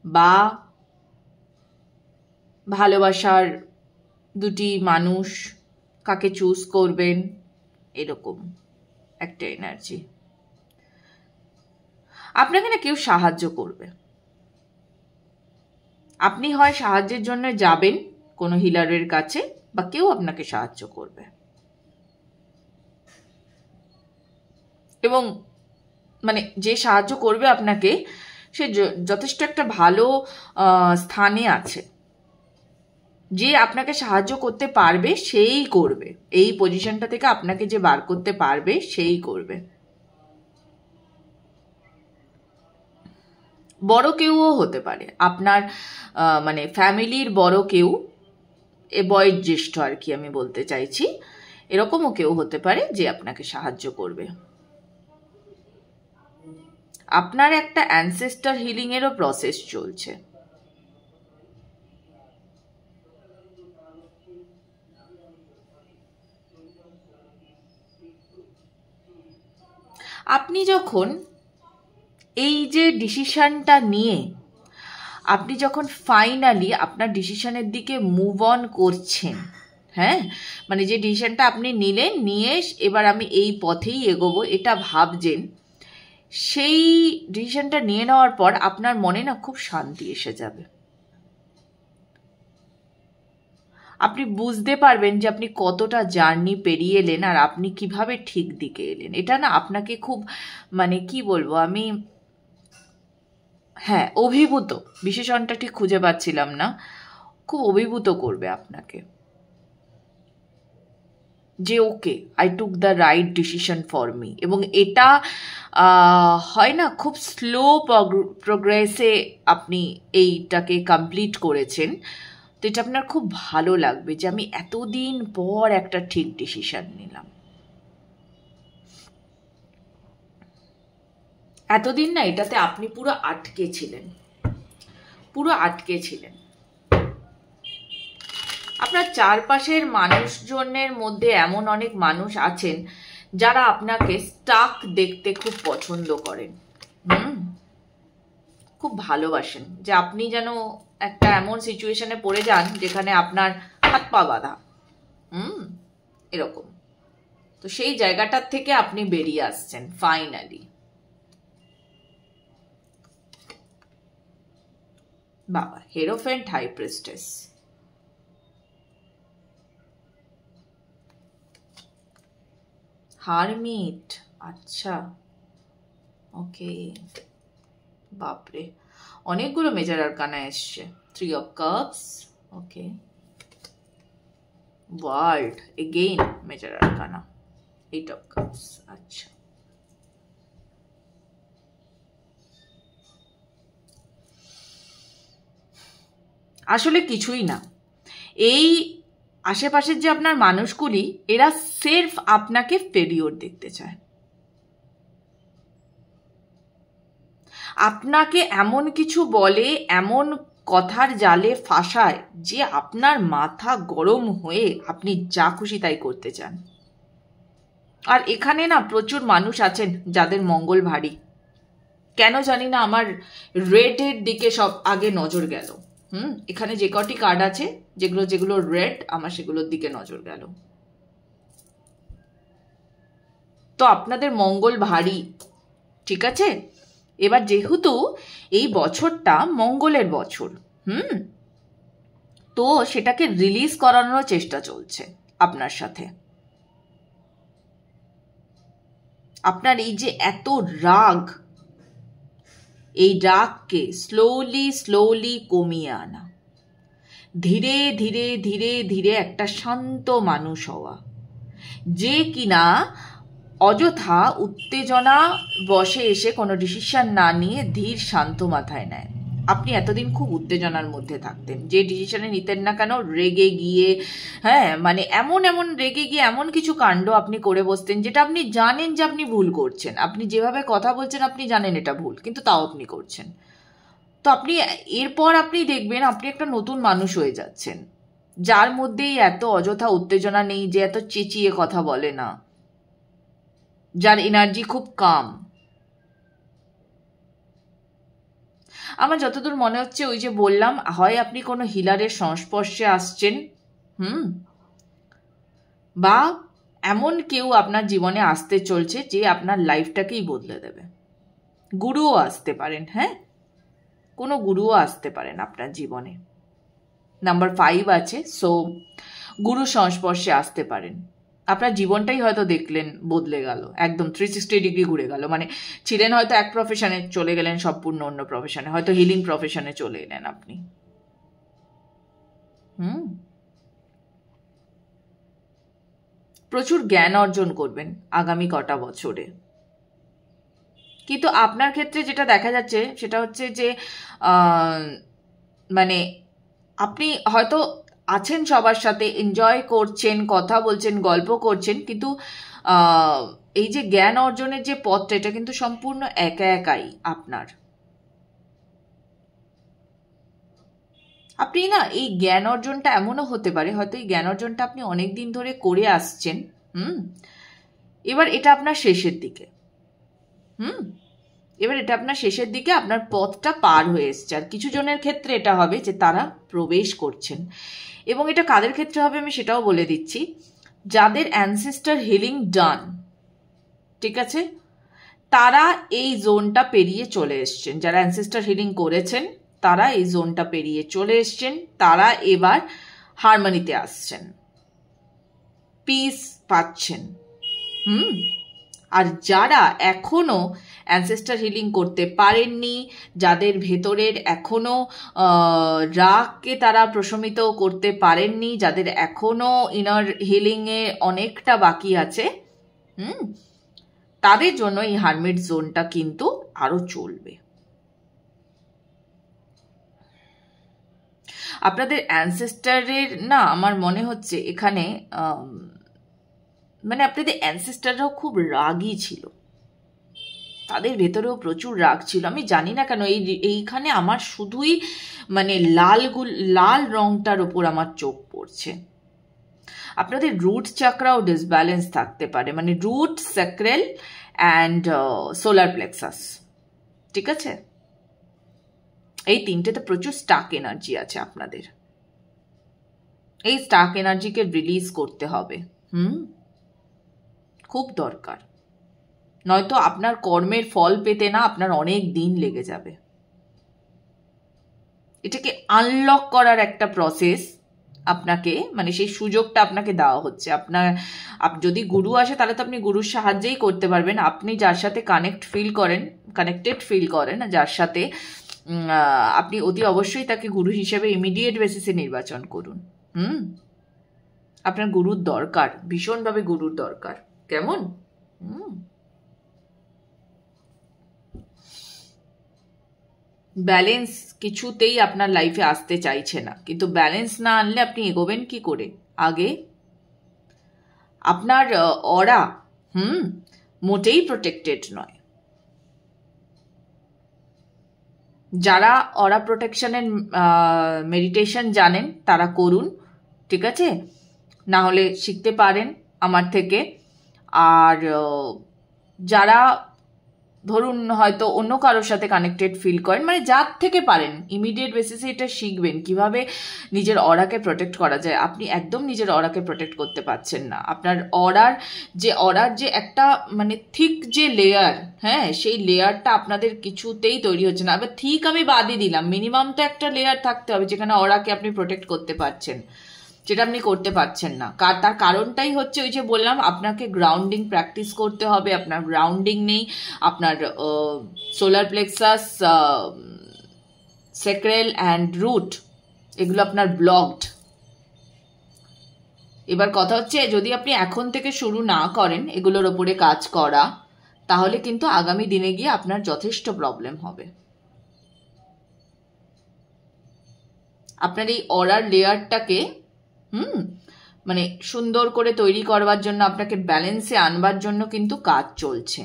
বা ভালোবাসার দুটি মানুষ, কাকে চুজ করবেন, এরকম একটা এনার্জি। আপনাকে না কেউ সাহায্য করবে, আপনি হয় সাহায্যের জন্য যাবেন কোনো হিলারের কাছে, বা কেউ আপনাকে সাহায্য করবে, এবং মানে যে সাহায্য করবে আপনাকে, সে যথেষ্ট একটা ভালো স্থানে আছে। যে আপনাকে সাহায্য করতে পারবে সেই করবে, এই পজিশনটা থেকে আপনাকে যে বার করতে পারবে সেই করবে। বড় কেউও হতে পারে, আপনার মানে ফ্যামিলির বড় কেউ, বয়োজ্যেষ্ঠ আর কি আমি বলতে চাইছি, এরকমও কেউ হতে পারে যে আপনাকে সাহায্য করবে। আপনার একটা অ্যানসেস্টার হিলিং এরও প্রসেস চলছে। আপনি যখন এই যে ডিসিশনটা নিয়ে, আপনি যখন ফাইনালি আপনার ডিসিশনের দিকে মুভ অন করছেন, হ্যাঁ, মানে যে ডিসিশনটা আপনি নিলেন, নিয়ে এবার আমি এই পথেই এগোবো এটা ভাবছেন, সেই ডিসিশনটা নিয়ে নেওয়ার পর আপনার মনে না খুব শান্তি এসে যাবে। আপনি বুঝতে পারবেন যে আপনি কতটা জার্নি পেরিয়ে এলেন আর আপনি কিভাবে ঠিক দিকে এলেন। এটা না আপনাকে খুব, মানে কি বলবো আমি, হ্যাঁ অভিভূত, বিশেষণটা ঠিক খুঁজে পাচ্ছিলাম না, খুব অভিভূত করবে আপনাকে, যে okay I took the right decision for me. এবং এটা হয় না খুব স্লো প্রোগ্রেসে আপনি এইটাকে কমপ্লিট করেছেন, তো এটা আপনার খুব ভালো লাগবে যে আমি এতদিন পর একটা ঠিক ডিসিশন নিলাম। এতদিন না এটাতে আপনি পুরো আটকে ছিলেন, পুরো আটকে ছিলেন। আপনার চারপাশের মানুষজনের মধ্যে এমন অনেক মানুষ আছেন যারা আপনাকে স্টাক দেখতে খুব পছন্দ করেন, খুব ভালোবাসেন, যে আপনি যেন একটা এমন সিচুয়েশনে পড়ে যান যেখানে আপনার হাত পা বাঁধা, এরকম। তো সেই জায়গাটার থেকে আপনি বেরিয়ে আসছেন ফাইনালি। বাবা, হেরোফেন্ট, হাই প্রিস্টেস, হারমিট, আচ্ছা ওকে। বাপরে, অনেকগুলো মেজর আরকানা এসছে। 3 of Cups, okay. World, again major arcana, 8 of Cups, আচ্ছা। আসলে কিছুই না, এই আশেপাশের যে আপনার মানুষগুলি, এরা সির্ফ আপনাকে ফেলিওর দেখতে চায়। আপনাকে এমন কিছু বলে, এমন কথার জালে ফাঁসায় যে আপনার মাথা গরম হয়ে আপনি যা খুশি তাই করতে চান। আর এখানে না প্রচুর মানুষ আছেন যাদের মঙ্গল ভারী। কেন জানি না আমার রেডের দিকে সব আগে নজর গেল। এখানে যে কটি কার্ড আছে, যেগুলো রেড, আমার সেগুলোর দিকে নজর গেল। তো আপনাদের মঙ্গল ভারী, ঠিক আছে। এবার যেহেতু এই বছরটা মঙ্গলের বছর, তো সেটাকে রিলিজ করানোর চেষ্টা চলছে আপনার সাথে। আপনার এই যে এত রাগ, এই রাগকে স্লোলি কমিয়ে আনা, ধীরে ধীরে ধীরে ধীরে একটা শান্ত মানুষ হওয়া, যে কিনা অযথা উত্তেজনা বসে এসে কোনো ডিসিশন না নিয়ে ধীর শান্ত মাথায় নেয়। আপনি এতদিন খুব উত্তেজনার মধ্যে থাকতেন, যে ডিসিশনে নিতেন না কেন রেগে গিয়ে, মানে এমন রেগে গিয়ে এমন কিছু কাণ্ড আপনি করে বসতেন যেটা আপনি জানেন যে আপনি ভুল করছেন। আপনি যেভাবে কথা বলছেন আপনি জানেন এটা ভুল, কিন্তু তাও আপনি করছেন। তো আপনি এরপর আপনি দেখবেন আপনি একটা নতুন মানুষ হয়ে যাচ্ছেন, যার মধ্যেই এত অযথা উত্তেজনা নেই, যে এত চেঁচিয়ে কথা বলে না, যার এনার্জি খুব কাম। আমার যতদূর মনে হচ্ছে, ওই যে বললাম, হয় আপনি কোনো হিলারের সংস্পর্শে আসছেন, বা এমন কেউ আপনার জীবনে আসতে চলছে যে আপনার লাইফটাকেই বদলে দেবে। গুরুও আসতে পারেন, কোনো গুরুও আসতে পারেন আপনার জীবনে। নাম্বার 5 আছে, সো গুরু সংস্পর্শে আসতে পারেন। আপনার জীবনটাই হয়তো দেখলেন বদলে গেল, একদম 360 ডিগ্রি ঘুরে গেল। মানে ছিলেন হয়তো এক প্রফেশনে, চলে গেলেন সম্পূর্ণ অন্য প্রফেশনে, হয়তো হিলিং প্রফেশনে চলে এলেন আপনি। প্রচুর জ্ঞান অর্জন করবেন আগামী কটা বছরে। কিন্তু আপনার ক্ষেত্রে যেটা দেখা যাচ্ছে সেটা হচ্ছে যে মানে আপনি হয়তো আছেন সবার সাথে, এনজয় করছেন, কথা বলছেন, গল্প করছেন, কিন্তু এই যে জ্ঞান অর্জনের যে পথটা, এটা কিন্তু সম্পূর্ণ একাই আপনার। আপনি না এই জ্ঞান অর্জনটা এমনও হতে পারে, হয়তো এই জ্ঞান অর্জনটা আপনি অনেক দিন ধরে করে আসছেন, এবার এটা আপনার শেষের দিকে, আপনার পথটা পার হয়ে এসছে। আর কিছু জনের ক্ষেত্রে এটা হবে যে তারা প্রবেশ করছেন, এবং এটা কাদের ক্ষেত্রে হবে আমি সেটাও বলে দিচ্ছি। যাদের অ্যানসেস্টার হিলিং ডান, ঠিক আছে, তারা এই জোনটা পেরিয়ে চলে এসছেন। যারা অ্যানসেস্টার হিলিং করেছেন তারা এই জোনটা পেরিয়ে চলে এসছেন, তারা এবার হারমোনিতে আসছেন, পিস পাচ্ছেন। আর যারা এখনো অ্যানসেস্টার হিলিং করতে পারেননি, যাদের ভেতরের এখনো রাগকে তারা প্রশমিত করতে পারেননি, যাদের এখনো ইনার হিলিংয়ে অনেকটা বাকি আছে, তাদের জন্য এই হারমিট জোনটা কিন্তু আরো চলবে। আপনাদের অ্যানসেস্টারের না আমার মনে হচ্ছে এখানে মানে আপনাদের অ্যানসেস্টাররাও খুব রাগী ছিল, তাদের ভেতরেও প্রচুর রাগ ছিল। আমি জানি না কেন এইখানে আমার শুধুই মানে লাল রংটার ওপর আমার চোখ পড়ছে। আপনাদের রুট চাকরাও ডিসব্যালেন্স থাকতে পারে, মানে রুট, স্যাক্রেল অ্যান্ড সোলার প্লেক্সাস, ঠিক আছে। এই তিনটেতে প্রচুর স্টাক এনার্জি আছে আপনাদের। এই স্টাক এনার্জিকে রিলিজ করতে হবে। খুব দরকার, নয়তো আপনার কর্মের ফল পেতে না আপনার অনেক দিন লেগে যাবে। এটাকে আনলক করার একটা প্রসেস আপনাকে, মানে সেই সুযোগটা আপনাকে দেওয়া হচ্ছে। আপনার যদি গুরু আসে তাহলে তো আপনি গুরুর সাহায্যেই করতে পারবেন। আপনি যার সাথে কানেক্টেড ফিল করেন, যার সাথে আপনি অতি অবশ্যই তাকে গুরু হিসেবে ইমিডিয়েট বেসিসে নির্বাচন করুন। আপনার গুরুর দরকার, ভীষণভাবে গুরুর দরকার। কেমন? ব্যালেন্স কিছুতেই আপনার লাইফে আসতে চাইছে না, কিন্তু ব্যালেন্স না আনলে আপনি এগোবেন কি করে? আগে আপনার অরা মোটেই প্রোটেক্টেড নয়। যারা অরা প্রোটেকশনের মেডিটেশন জানেন তারা করুন, ঠিক আছে? না হলে শিখতে পারেন আমার থেকে। আর যারা ধরুন হয়তো অন্য কারোর সাথে কানেক্টেড ফিল করেন, মানে যার থেকে পারেন ইমিডিয়েট বেসিসে এটা শিখবেন কিভাবে নিজের অরাকে প্রোটেক্ট করা যায়। আপনি একদম নিজের অরাকে প্রোটেক্ট করতে পারছেন না। আপনার অরার যে একটা মানে থিক যে লেয়ার, হ্যাঁ, সেই লেয়ারটা আপনাদের কিছুতেই তৈরি হচ্ছে না। আবার থিক আমি বাদই দিলাম, মিনিমাম তো একটা লেয়ার থাকতে হবে যেখানে অরাকে আপনি প্রোটেক্ট করতে পারছেন, যেটা আপনি করতে পারছেন না। তার কারণটাই হচ্ছে ওই যে বললাম, আপনাকে গ্রাউন্ডিং প্র্যাকটিস করতে হবে। আপনার গ্রাউন্ডিং নেই, আপনার solar plexus, sacral and root এগুলো আপনার ব্লকড। এবার কথা হচ্ছে, যদি আপনি এখন থেকে শুরু না করেন এগুলোর ওপরে কাজ করা, তাহলে কিন্তু আগামী দিনে গিয়ে আপনার যথেষ্ট প্রবলেম হবে। আপনার এই অরার লেয়ারটাকে মানে সুন্দর করে তৈরি করবার জন্য, আপনাকে ব্যালেন্সে আনবার জন্য কিন্তু কাজ চলছে।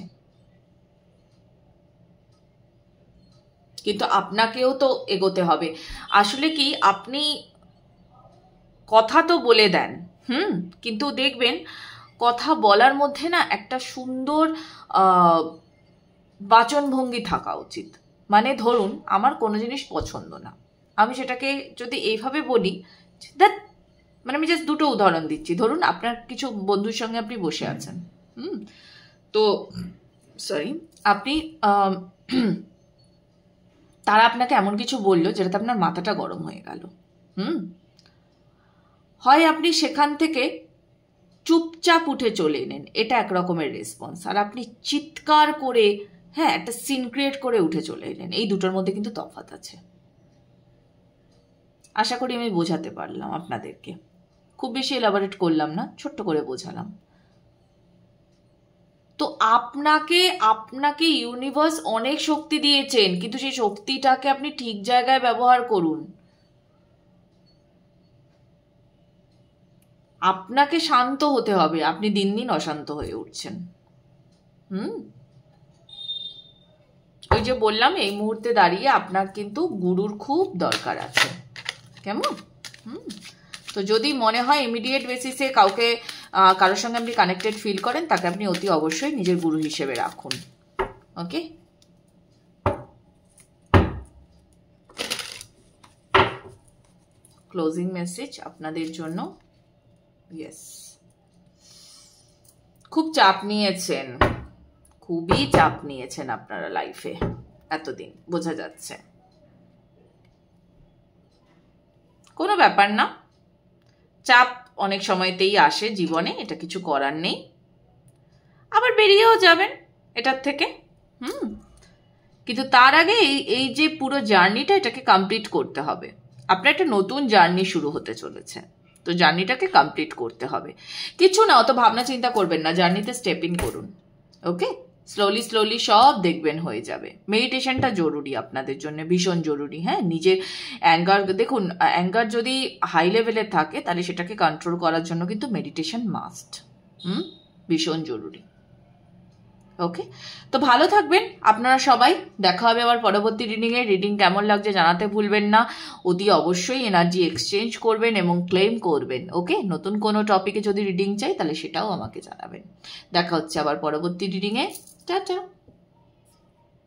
কিন্তু আপনাকেও তো এগোতে হবে। আসলে কি, আপনি কথা তো বলে দেন, কিন্তু দেখবেন কথা বলার মধ্যে না একটা সুন্দর বাচনভঙ্গি থাকা উচিত। মানে ধরুন আমার কোনো জিনিস পছন্দ না, আমি সেটাকে যদি এইভাবে বলি, দ্যাট মানে আমি জাস্ট দুটো উদাহরণ দিচ্ছি। ধরুন আপনার কিছু বন্ধুর সঙ্গে আপনি বসে আছেন, তো আপনি তারা আপনাকে এমন কিছু বললো যেটাতে আপনার মাথাটা গরম হয়ে গেল। হয় আপনি সেখান থেকে চুপচাপ উঠে চলে এলেন, এটা এক রকমের রেসপন্স। আর আপনি চিৎকার করে, হ্যাঁ, একটা সিন ক্রিয়েট করে উঠে চলে এলেন। এই দুটোর মধ্যে কিন্তু তফাৎ আছে। আশা করি আমি বোঝাতে পারলাম আপনাদেরকে। খুব বেশি এলাবোরেট করলাম না, ছোট্ট করে বোঝালাম। তো আপনাকে ইউনিভার্স অনেক শক্তি দিয়েছেন, কিন্তু সেই শক্তিটাকে আপনি ঠিক জায়গায় ব্যবহার করুন। আপনাকে শান্ত হতে হবে, আপনি দিন দিন অশান্ত হয়ে উঠছেন। ওই যে বললাম, এই মুহূর্তে দাঁড়িয়ে আপনার কিন্তু গুরুর খুব দরকার আছে। কেমন? তো যদি মনে হয় ইমিডিয়েট বেসিসে কারোর সঙ্গে আপনি কানেক্টেড ফিল করেন, তাকে আপনি অতি অবশ্যই নিজের গুরু হিসেবে রাখুন। ওকে, ক্লোজিং মেসেজ আপনাদের জন্য। ইয়েস, খুব চাপ নিয়েছেন, খুবই চাপ নিয়েছেন আপনারা লাইফে এতদিন, বোঝা যাচ্ছে। কোনো ব্যাপার না, চাপ অনেক সময়তেই আসে জীবনে, এটা কিছু করার নেই। আবার বেরিয়েও যাবেন এটার থেকে। কিন্তু তার আগে এই যে পুরো জার্নিটা, এটাকে কমপ্লিট করতে হবে। আপনার একটা নতুন জার্নি শুরু হতে চলেছে, তো জার্নিটাকে কমপ্লিট করতে হবে। কিছু না, অত ভাবনা চিন্তা করবেন না, জার্নিতে স্টেপ ইন করুন। ওকে, স্লোলি সব দেখবেন হয়ে যাবে। মেডিটেশনটা জরুরি আপনাদের জন্য, ভীষণ জরুরি। হ্যাঁ, নিজের অ্যাঙ্গার, দেখুন অ্যাঙ্গার যদি হাই লেভেলে থাকে তাহলে সেটাকে কন্ট্রোল করার জন্য কিন্তু মেডিটেশন মাস্ট, ভীষণ জরুরি। ওকে, তো ভালো থাকবেন আপনারা সবাই। দেখা হবে আবার পরবর্তী রিডিংয়ে। রিডিং কেমন লাগছে জানাতে ভুলবেন না। অতি অবশ্যই এনার্জি এক্সচেঞ্জ করবেন এবং ক্লেম করবেন। ওকে, নতুন কোনো টপিকে যদি রিডিং চাই তাহলে সেটাও আমাকে জানাবেন। দেখা হচ্ছে আবার পরবর্তী রিডিংয়ে। টাটা।